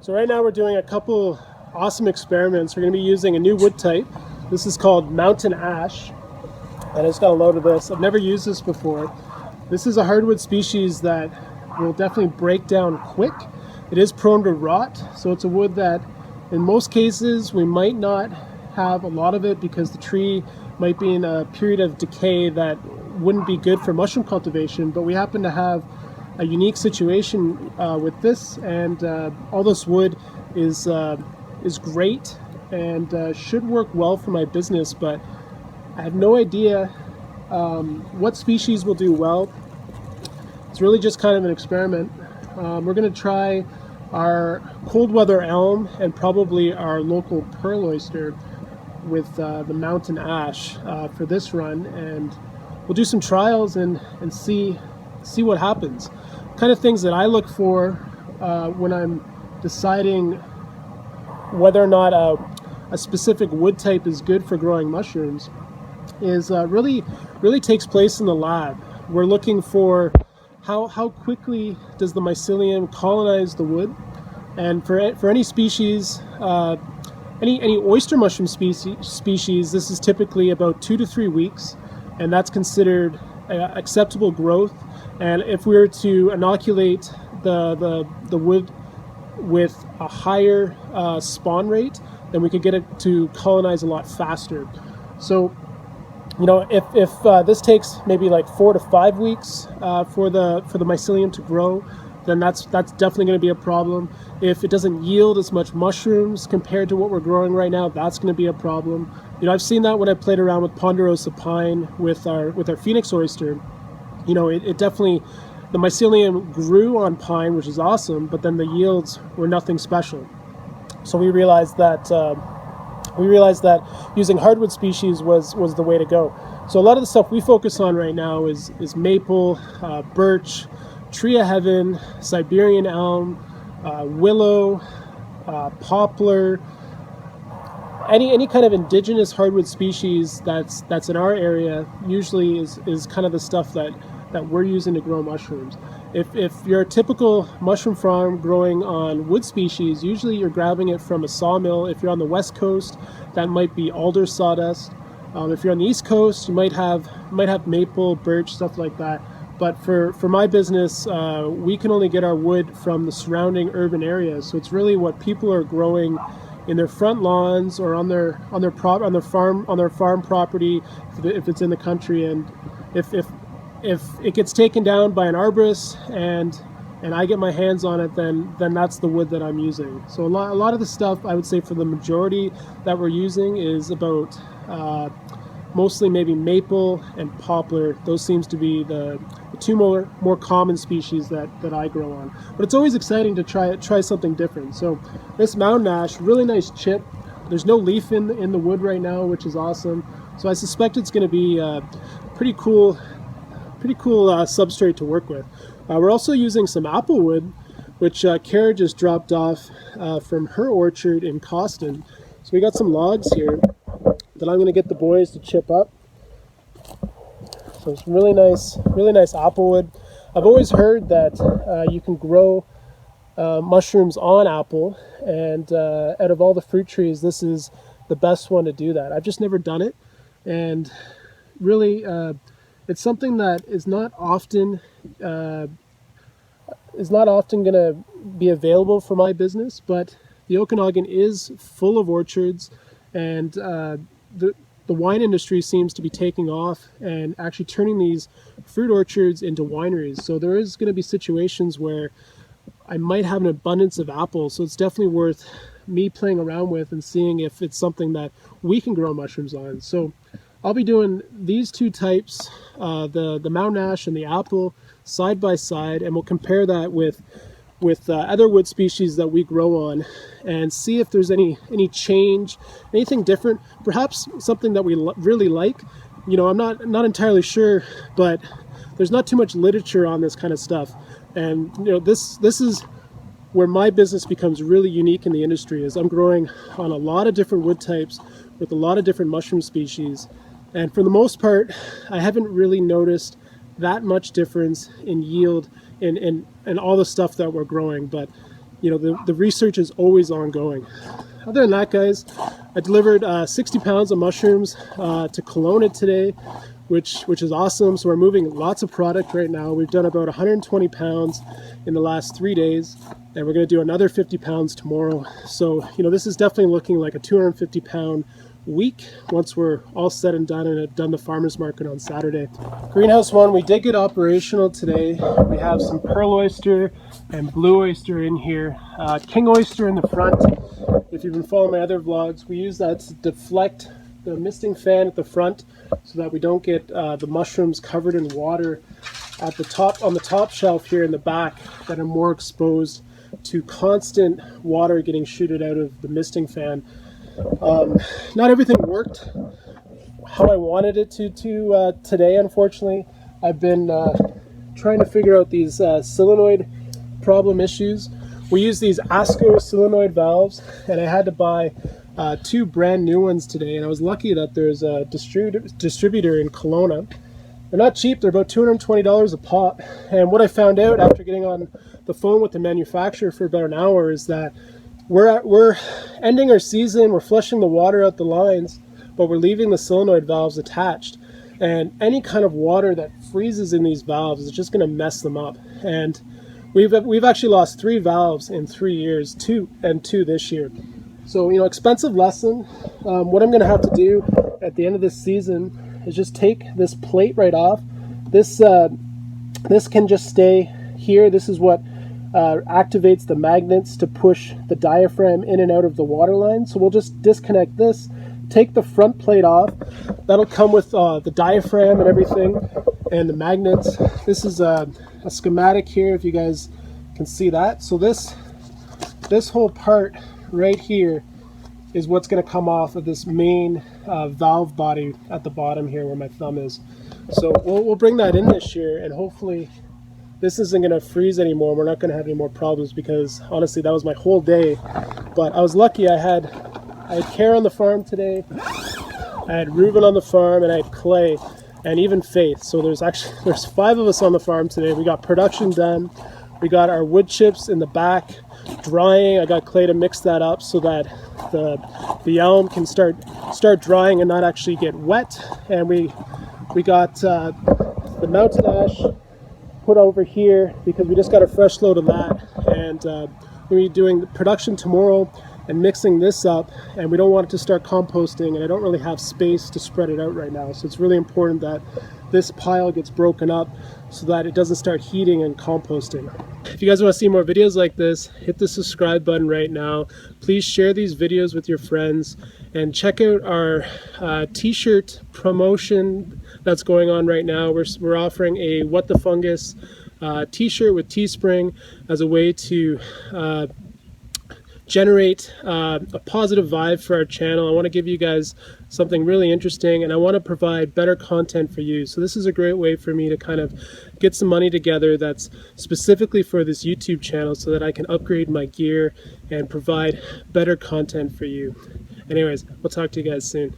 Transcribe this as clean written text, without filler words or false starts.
So right now we're doing a couple awesome experiments. We're going to be using a new wood type. This is called mountain ash, and I just got a load of this. I've never used this before. This is a hardwood species that will definitely break down quick. It is prone to rot, so it's a wood that in most cases we might not have a lot of it because the tree might be in a period of decay that wouldn't be good for mushroom cultivation, but we happen to have a unique situation with this, and all this wood is great and should work well for my business, but I have no idea what species will do well. It's really just kind of an experiment. We're going to try our cold weather elm and probably our local pearl oyster with the mountain ash for this run, and we'll do some trials and see what happens. Kind of things that I look for when I'm deciding whether or not a specific wood type is good for growing mushrooms is really takes place in the lab. We're looking for how quickly does the mycelium colonize the wood, and for any species, any oyster mushroom species, this is typically about 2 to 3 weeks, and that's considered acceptable growth. And if we were to inoculate the wood with a higher spawn rate, then we could get it to colonize a lot faster. So, you know, if this takes maybe like 4 to 5 weeks for the mycelium to grow, then that's definitely going to be a problem. If it doesn't yield as much mushrooms compared to what we're growing right now, that's going to be a problem. You know, I've seen that when I played around with ponderosa pine with our Phoenix oyster. You know, it definitely, the mycelium grew on pine, which is awesome, but then the yields were nothing special. So we realized that using hardwood species was the way to go. So a lot of the stuff we focus on right now is maple, birch, tree of heaven, Siberian elm, willow, poplar, any kind of indigenous hardwood species that's in our area usually is kind of the stuff that we're using to grow mushrooms. If you're a typical mushroom farm growing on wood species, usually you're grabbing it from a sawmill. If you're on the west coast, that might be alder sawdust. If you're on the east coast, you might have maple, birch, stuff like that. But for my business, we can only get our wood from the surrounding urban areas. So it's really what people are growing in their front lawns or on their farm property, if it's in the country. And if it gets taken down by an arborist and I get my hands on it, then that's the wood that I'm using. So a lot of the stuff, I would say, for the majority that we're using is about mostly maybe maple and poplar. Those seems to be the two more common species that I grow on. But it's always exciting to try something different. So this mountain ash, really nice chip. There's no leaf in the wood right now, which is awesome. So I suspect it's going to be pretty cool substrate to work with. We're also using some apple wood, which Kara just dropped off from her orchard in Coston. So we got some logs here that I'm going to get the boys to chip up. So it's really nice apple wood. I've always heard that you can grow mushrooms on apple, and out of all the fruit trees, this is the best one to do that. I've just never done it, and really it's something that is not often going to be available for my business, but the Okanagan is full of orchards, and the wine industry seems to be taking off and actually turning these fruit orchards into wineries. So there is going to be situations where I might have an abundance of apples, so it's definitely worth me playing around with and seeing if it's something that we can grow mushrooms on. So I'll be doing these two types, the mountain ash and the apple, side by side, and we'll compare that with other wood species that we grow on and see if there's any change, anything different, perhaps something that we really like. You know, I'm not entirely sure, but there's not too much literature on this kind of stuff. And you know, this is where my business becomes really unique in the industry, is I'm growing on a lot of different wood types with a lot of different mushroom species. And for the most part, I haven't really noticed that much difference in yield in all the stuff that we're growing. But you know, the research is always ongoing. Other than that, guys, I delivered 60 pounds of mushrooms to Kelowna today, which is awesome. So we're moving lots of product right now. We've done about 120 pounds in the last 3 days, and we're going to do another 50 pounds tomorrow. So, you know, this is definitely looking like a 250 pound week once we're all said and done and have done the farmers market on Saturday. Greenhouse 1, we did get operational today. We have some pearl oyster and blue oyster in here. King oyster in the front. If you've been following my other vlogs, we use that to deflect the misting fan at the front so that we don't get the mushrooms covered in water at the top, on the top shelf here in the back, that are more exposed to constant water getting shooted out of the misting fan. Not everything worked how I wanted it to today, unfortunately. I've been trying to figure out these solenoid problem issues. We use these ASCO solenoid valves, and I had to buy 2 brand new ones today, and I was lucky that there's a distributor in Kelowna. They're not cheap, they're about $220 a pop. And what I found out after getting on the phone with the manufacturer for about an hour is that we're ending our season, we're flushing the water out the lines, but we're leaving the solenoid valves attached. And any kind of water that freezes in these valves is just going to mess them up. And we've actually lost 3 valves in 3 years, 2 this year. So, you know, expensive lesson. What I'm going to have to do at the end of this season is just take this plate right off. This can just stay here. This is what activates the magnets to push the diaphragm in and out of the water line. So we'll just disconnect this, take the front plate off. That'll come with the diaphragm and everything, and the magnets. This is a schematic here, if you guys can see that. So this whole part right here is what's going to come off of this main valve body at the bottom here where my thumb is. So we'll bring that in this year, and hopefully this isn't going to freeze anymore. We're not going to have any more problems, because honestly that was my whole day. But I was lucky. I had Care on the farm today, I had Reuben on the farm, and I had Clay, and even Faith. So there's 5 of us on the farm today. We got production done. We got our wood chips in the back drying. I got Clay to mix that up so that the elm can start drying and not actually get wet. And we got the mountain ash put over here because we just got a fresh load of that, and we'll be doing production tomorrow and mixing this up, and we don't want it to start composting, and I don't really have space to spread it out right now. So it's really important that this pile gets broken up so that it doesn't start heating and composting. If you guys want to see more videos like this, hit the subscribe button right now. Please share these videos with your friends, and check out our t-shirt promotion that's going on right now. We're offering a What the Fungus t-shirt with Teespring as a way to generate a positive vibe for our channel. I want to give you guys something really interesting, and I want to provide better content for you. So this is a great way for me to kind of get some money together that's specifically for this YouTube channel so that I can upgrade my gear and provide better content for you. Anyways, we'll talk to you guys soon.